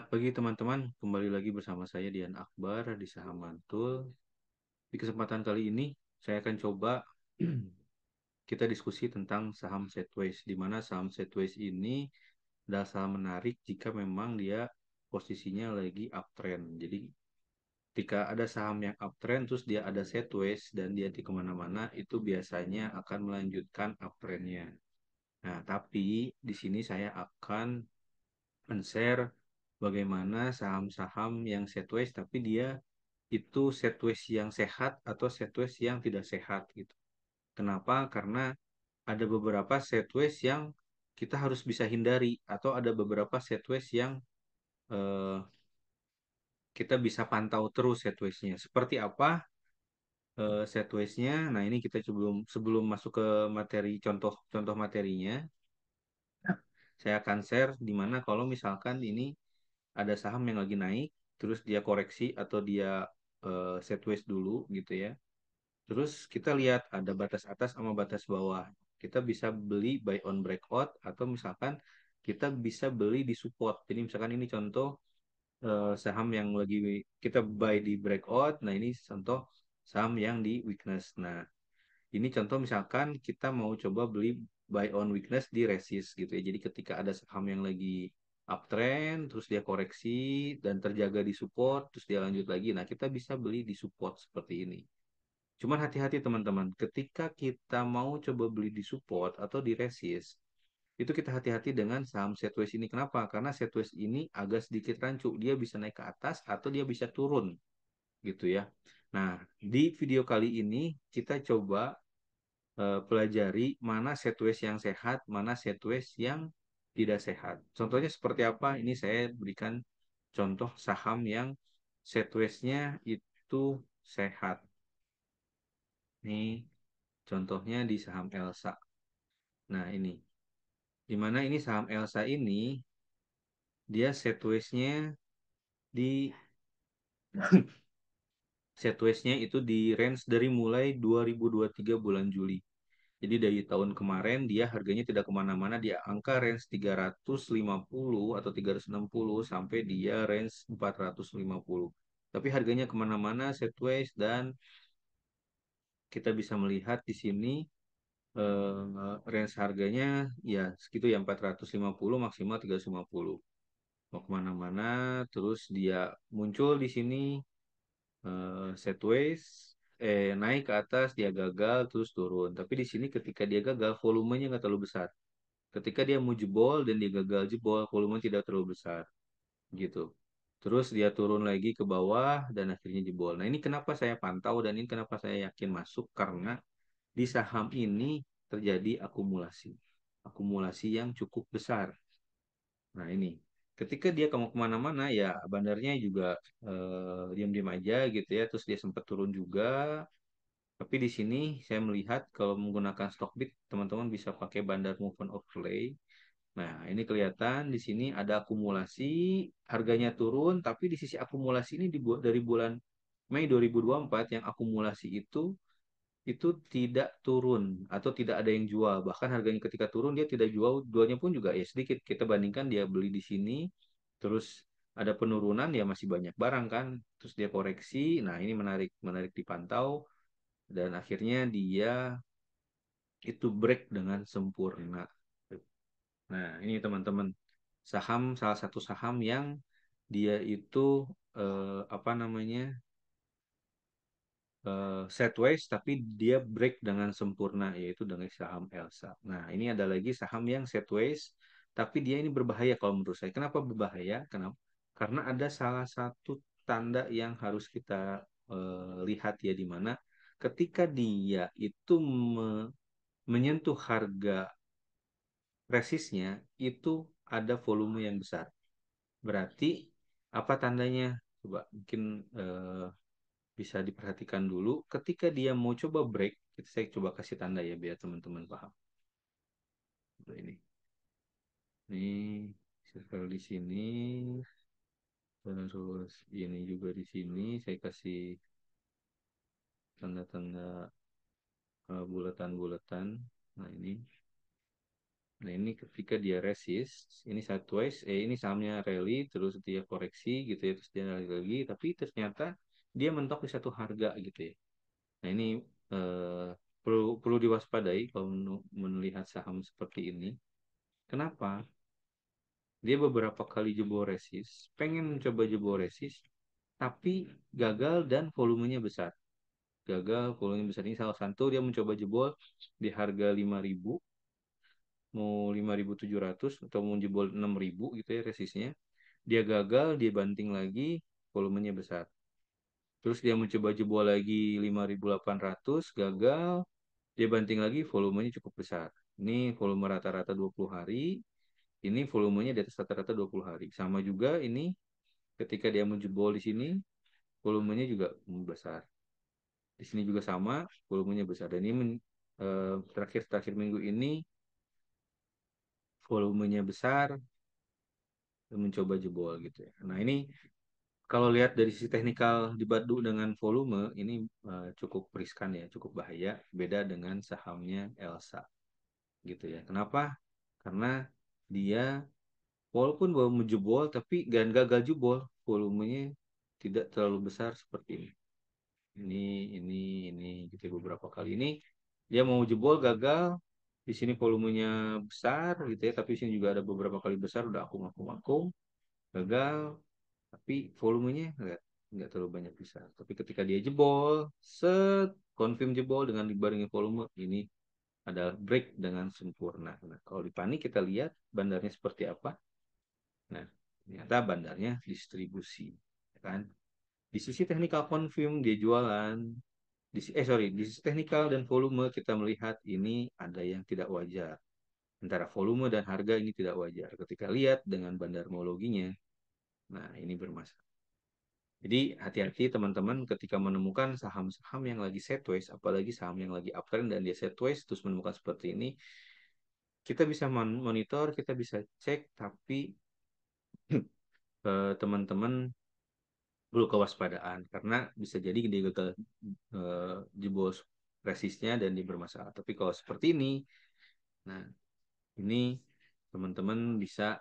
Selamat pagi teman-teman, kembali lagi bersama saya Dian Akbar di Saham Mantul. Di kesempatan kali ini saya akan coba kita diskusi tentang saham sideways, di mana saham sideways ini adalah saham menarik jika memang dia posisinya lagi uptrend. Jadi ketika ada saham yang uptrend terus dia ada sideways dan dia di kemana-mana itu biasanya akan melanjutkan uptrendnya. Nah, tapi di sini saya akan men-share bagaimana saham-saham yang sideways tapi dia itu sideways yang sehat atau sideways yang tidak sehat gitu. Kenapa? Karena ada beberapa sideways yang kita harus bisa hindari atau ada beberapa sideways yang eh, kita bisa pantau terus sidewaysnya. Seperti apa sidewaysnya? Nah ini kita sebelum sebelum masuk ke materi contoh materinya, saya akan share di mana kalau misalkan ini ada saham yang lagi naik, terus dia koreksi atau dia sideways dulu gitu ya. Terus kita lihat ada batas atas sama batas bawah. Kita bisa beli buy on breakout atau misalkan kita bisa beli di support. Jadi misalkan ini contoh saham yang lagi kita buy di breakout. Nah ini contoh saham yang di weakness. Nah ini contoh misalkan kita mau coba beli buy on weakness di resist gitu ya. Jadi ketika ada saham yang lagi uptrend, terus dia koreksi dan terjaga di support, terus dia lanjut lagi. Nah kita bisa beli di support seperti ini. Cuman hati-hati teman-teman, ketika kita mau coba beli di support atau di resist, itu kita hati-hati dengan saham sideways ini. Kenapa? Karena sideways ini agak sedikit rancu. Dia bisa naik ke atas atau dia bisa turun gitu ya. Nah, di video kali ini kita coba pelajari mana sideways yang sehat, mana sideways yang tidak sehat. Contohnya seperti apa? Ini saya berikan contoh saham yang sideways-nya itu sehat. Nih, contohnya di saham Elsa. Nah, ini. Di mana ini saham Elsa ini, dia sideways-nya di sideways-nya itu di range dari mulai 2023 bulan Juli. Jadi dari tahun kemarin dia harganya tidak kemana-mana, dia angka range 350 atau 360 sampai dia range 450. Tapi harganya kemana-mana sideways dan kita bisa melihat di sini range harganya ya segitu ya 450 maksimal 350. Mau kemana-mana terus dia muncul di sini sideways naik ke atas dia gagal terus turun tapi di sini ketika dia gagal volumenya nggak terlalu besar ketika dia mau jebol dan dia gagal jebol volume tidak terlalu besar gitu terus dia turun lagi ke bawah dan akhirnya jebol. Nah ini kenapa saya pantau dan ini kenapa saya yakin masuk karena di saham ini terjadi akumulasi akumulasi yang cukup besar. Nah ini, ketika dia kamu kemana-mana ya bandarnya juga diam-diam aja gitu ya. Terus dia sempat turun juga. Tapi di sini saya melihat kalau menggunakan Stockbit, teman-teman bisa pakai bandar movement overlay. Nah ini kelihatan di sini ada akumulasi, harganya turun, tapi di sisi akumulasi ini dibuat dari bulan Mei 2024 yang akumulasi itu tidak turun atau tidak ada yang jual. Bahkan harganya ketika turun dia tidak jual, jualnya pun juga ya sedikit. Kita bandingkan dia beli di sini, terus ada penurunan ya masih banyak barang kan. Terus dia koreksi. Nah, ini menarik menarik dipantau dan akhirnya dia itu break dengan sempurna. Nah, ini teman-teman saham salah satu saham yang dia itu apa namanya sideways tapi dia break dengan sempurna yaitu dengan saham Elsa. Nah, ini ada lagi saham yang sideways tapi dia ini berbahaya kalau menurut saya. Kenapa berbahaya? Kenapa? Karena ada salah satu tanda yang harus kita lihat ya di mana ketika dia itu menyentuh harga resistnya itu ada volume yang besar. Berarti apa tandanya? Coba mungkin bisa diperhatikan dulu ketika dia mau coba break saya coba kasih tanda ya biar teman-teman paham. Nah, ini circle di sini terus ini juga di sini saya kasih tanda-tanda bulatan-bulatan. Nah ini Nah, ini ketika dia resist, ini sideways, ini sahamnya rally, terus dia koreksi gitu ya, terus dia rally lagi, tapi ternyata dia mentok di satu harga gitu ya. Nah, ini eh, perlu perlu diwaspadai kalau melihat saham seperti ini. Kenapa? Dia beberapa kali jebol resist, pengen mencoba jebol resist, tapi gagal dan volumenya besar. Gagal, volumenya besar. Ini salah satu dia mencoba jebol di harga 5.000, mau 5.700 atau mau jebol 6.000 gitu ya resistnya. Dia gagal, dia banting lagi, volumenya besar. Terus dia mencoba jebol lagi 5.800, gagal, dia banting lagi, volumenya cukup besar. Ini volume rata-rata 20 hari, ini volumenya di atas rata-rata 20 hari. Sama juga ini ketika dia menjebol di sini, volumenya juga besar. Di sini juga sama, volumenya besar. Dan ini terakhir minggu ini volumenya besar, mencoba jebol gitu ya. Nah, ini kalau lihat dari sisi teknikal dibadu dengan volume, ini cukup riskan ya, cukup bahaya. Beda dengan sahamnya Elsa gitu ya. Kenapa? Karena dia walaupun baru menjebol, tapi gagal jebol, volumenya tidak terlalu besar seperti ini. Ini gitu ya, beberapa kali ini dia mau jebol gagal. Di sini volumenya besar gitu ya, tapi di sini juga ada beberapa kali besar udah akum gagal, tapi volumenya nggak terlalu banyak besar. Tapi ketika dia jebol, confirm jebol dengan dibarengi volume, ini adalah break dengan sempurna. Nah, kalau di Pani kita lihat bandarnya seperti apa. Nah, ternyata bandarnya distribusi, ya kan? Di sisi technical confirm dia jualan. Di sisi teknikal dan volume kita melihat ini ada yang tidak wajar. Antara volume dan harga ini tidak wajar. Ketika lihat dengan bandarmologinya, nah ini bermasalah. Jadi hati-hati teman-teman ketika menemukan saham-saham yang lagi sideways, apalagi saham yang lagi uptrend dan dia sideways terus menemukan seperti ini, kita bisa monitor, kita bisa cek, tapi teman-teman perlu kewaspadaan karena bisa jadi dia gagal jebol resistnya dan dia bermasalah. Tapi kalau seperti ini, nah ini teman-teman bisa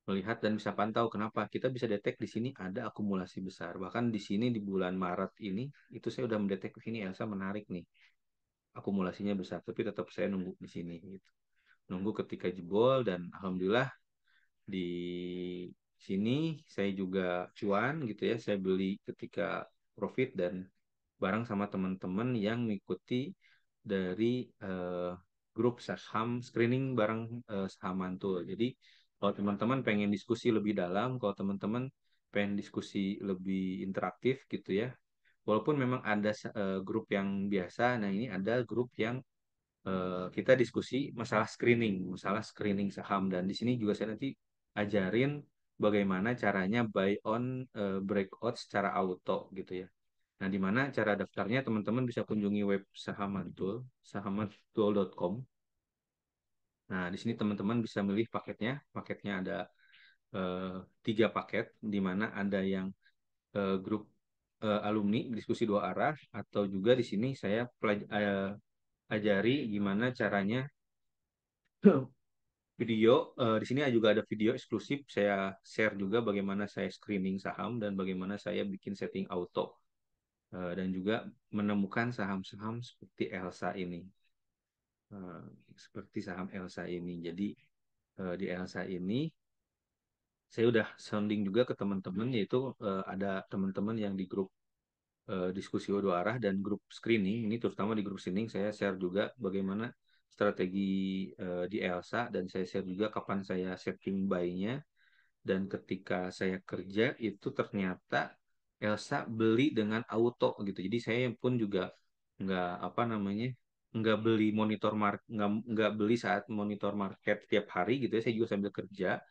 melihat dan bisa pantau kenapa kita bisa detek di sini ada akumulasi besar. Bahkan di sini di bulan Maret ini itu saya udah mendetek di sini Elsa menarik nih. Akumulasinya besar, tapi tetap saya nunggu di sini gitu. Nunggu ketika jebol dan alhamdulillah di sini saya juga cuan gitu ya. Saya beli ketika profit dan bareng sama teman-teman yang mengikuti dari grup saham screening bareng saham mantul. Jadi kalau teman-teman pengen diskusi lebih dalam, kalau teman-teman pengen diskusi lebih interaktif gitu ya. Walaupun memang ada grup yang biasa, nah ini ada grup yang kita diskusi masalah screening saham dan di sini juga saya nanti ajarin bagaimana caranya buy on breakout secara auto gitu ya. Nah, di mana cara daftarnya teman-teman bisa kunjungi web Sahamantul, sahamantul.com. Nah, di sini teman-teman bisa milih paketnya. Paketnya ada eh, 3 paket, di mana ada yang grup alumni diskusi 2 arah, atau juga di sini saya ajari gimana caranya video. Di sini juga ada video eksklusif. Saya share juga bagaimana saya screening saham dan bagaimana saya bikin setting auto dan juga menemukan saham-saham seperti Elsa ini. Eh, Seperti saham Elsa ini. Jadi di Elsa ini saya udah sounding juga ke teman-teman yaitu ada teman-teman yang di grup diskusi dua arah dan grup screening. Ini terutama di grup screening saya share juga bagaimana strategi di Elsa dan saya share juga kapan saya setting buy-nya dan ketika saya kerja itu ternyata Elsa beli dengan auto gitu. Jadi saya pun juga nggak apa namanya nggak beli monitor market nggak beli saat monitor market tiap hari gitu ya. Saya juga sambil kerja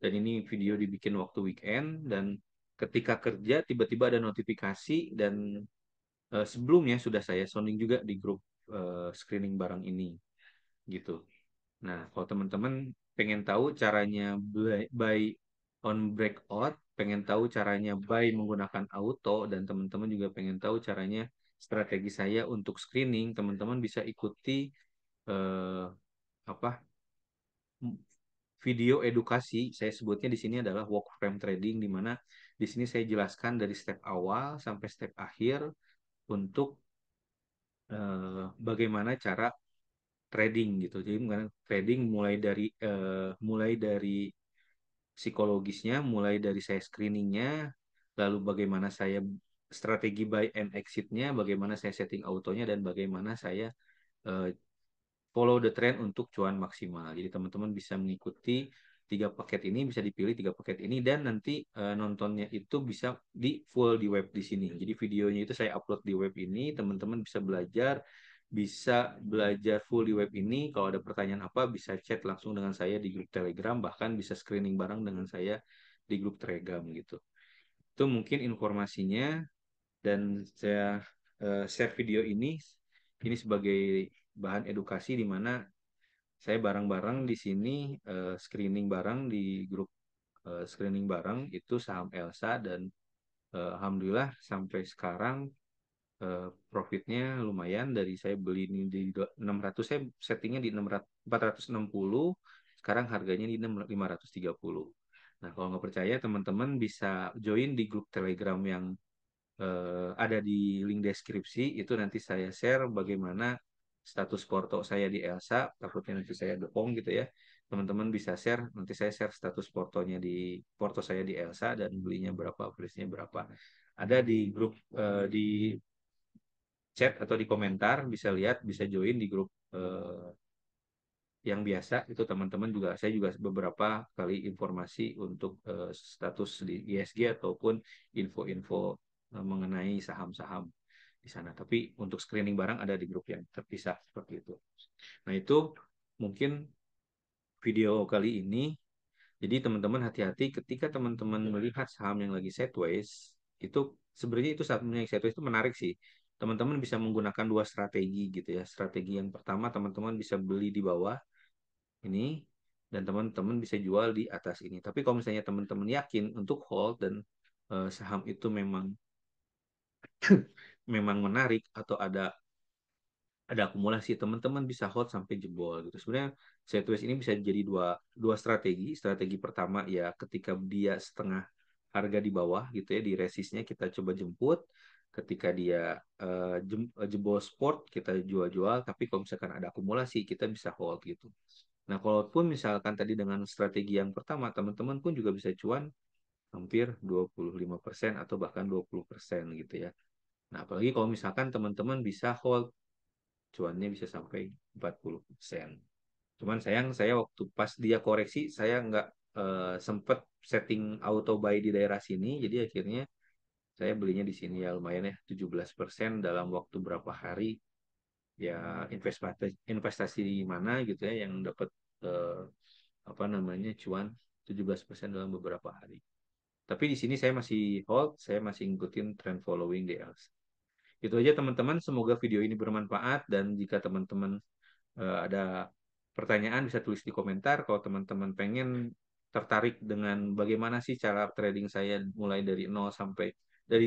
dan ini video dibikin waktu weekend dan ketika kerja tiba-tiba ada notifikasi dan sebelumnya sudah saya sounding juga di grup screening barang ini gitu. Nah, kalau teman-teman pengen tahu caranya buy on breakout, pengen tahu caranya buy menggunakan auto, dan teman-teman juga pengen tahu caranya strategi saya untuk screening, teman-teman bisa ikuti eh, apa video edukasi, saya sebutnya di sini adalah work frame trading, di mana di sini saya jelaskan dari step awal sampai step akhir untuk bagaimana cara trading gitu. Jadi trading mulai dari psikologisnya, mulai dari saya screeningnya, lalu bagaimana saya strategi buy and exitnya, bagaimana saya setting autonya, dan bagaimana saya eh, follow the trend untuk cuan maksimal. Jadi teman-teman bisa mengikuti tiga paket ini, bisa dipilih tiga paket ini, dan nanti nontonnya itu bisa di full di web di sini. Jadi videonya itu saya upload di web ini, teman-teman bisa belajar full di web ini. Kalau ada pertanyaan apa, bisa chat langsung dengan saya di grup Telegram, bahkan bisa screening bareng dengan saya di grup Telegram gitu. Itu mungkin informasinya, dan saya share video ini sebagai bahan edukasi, di mana saya bareng-bareng di sini screening bareng di grup screening bareng itu saham Elsa, dan alhamdulillah sampai sekarang profitnya lumayan. Dari saya beli ini di 600, saya settingnya di 600, 460, sekarang harganya di 530. Nah, kalau nggak percaya, teman-teman bisa join di grup Telegram yang ada di link deskripsi. Itu nanti saya share bagaimana status porto saya di Elsa. Takutnya nanti saya bohong gitu ya. Teman-teman bisa share, nanti saya share status porto saya di Elsa, dan belinya berapa, belinya berapa. Ada di grup di chat atau di komentar, bisa lihat, bisa join di grup yang biasa itu. Teman-teman juga, saya juga beberapa kali informasi untuk status di ISG ataupun info-info mengenai saham-saham di sana. Tapi untuk screening barang ada di grup yang terpisah seperti itu. Nah, itu mungkin video kali ini. Jadi teman-teman hati-hati ketika teman-teman melihat saham yang lagi sideways, itu sebenarnya itu saham yang sideways itu menarik sih. Teman-teman bisa menggunakan dua strategi gitu ya. Strategi yang pertama, teman-teman bisa beli di bawah ini, dan teman-teman bisa jual di atas ini. Tapi kalau misalnya teman-teman yakin untuk hold, dan saham itu memang memang menarik, atau ada akumulasi, teman-teman bisa hold sampai jebol gitu. Sebenarnya sideways ini bisa jadi dua dua strategi. Strategi pertama ya, ketika dia setengah harga di bawah gitu ya, di resistnya kita coba jemput. Ketika dia jebol sport, kita jual-jual. Tapi kalau misalkan ada akumulasi, kita bisa hold gitu. Nah, kalaupun misalkan tadi dengan strategi yang pertama, teman-teman pun juga bisa cuan hampir 25% atau bahkan 20% gitu ya. Nah, apalagi kalau misalkan teman-teman bisa hold, cuannya bisa sampai 40%. Cuman sayang, saya waktu pas dia koreksi, saya nggak sempet setting auto buy di daerah sini, jadi akhirnya saya belinya di sini ya, lumayan ya, 17% dalam waktu berapa hari. Ya, investasi di mana gitu ya yang dapat eh, apa namanya cuan 17% dalam beberapa hari. Tapi di sini saya masih hold, saya masih ngikutin trend following DLS. Itu aja teman-teman, semoga video ini bermanfaat, dan jika teman-teman ada pertanyaan bisa tulis di komentar. Kalau teman-teman pengen tertarik dengan bagaimana sih cara trading saya mulai dari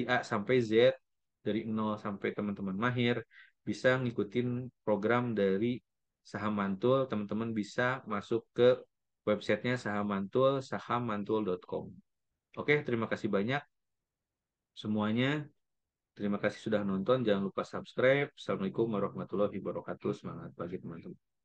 A sampai Z, dari nol sampai teman-teman mahir, bisa ngikutin program dari Saham Mantul, teman-teman bisa masuk ke websitenya Saham Mantul, sahammantul.com. Oke, terima kasih banyak semuanya. Terima kasih sudah nonton. Jangan lupa subscribe. Assalamualaikum warahmatullahi wabarakatuh. Semangat pagi teman-teman.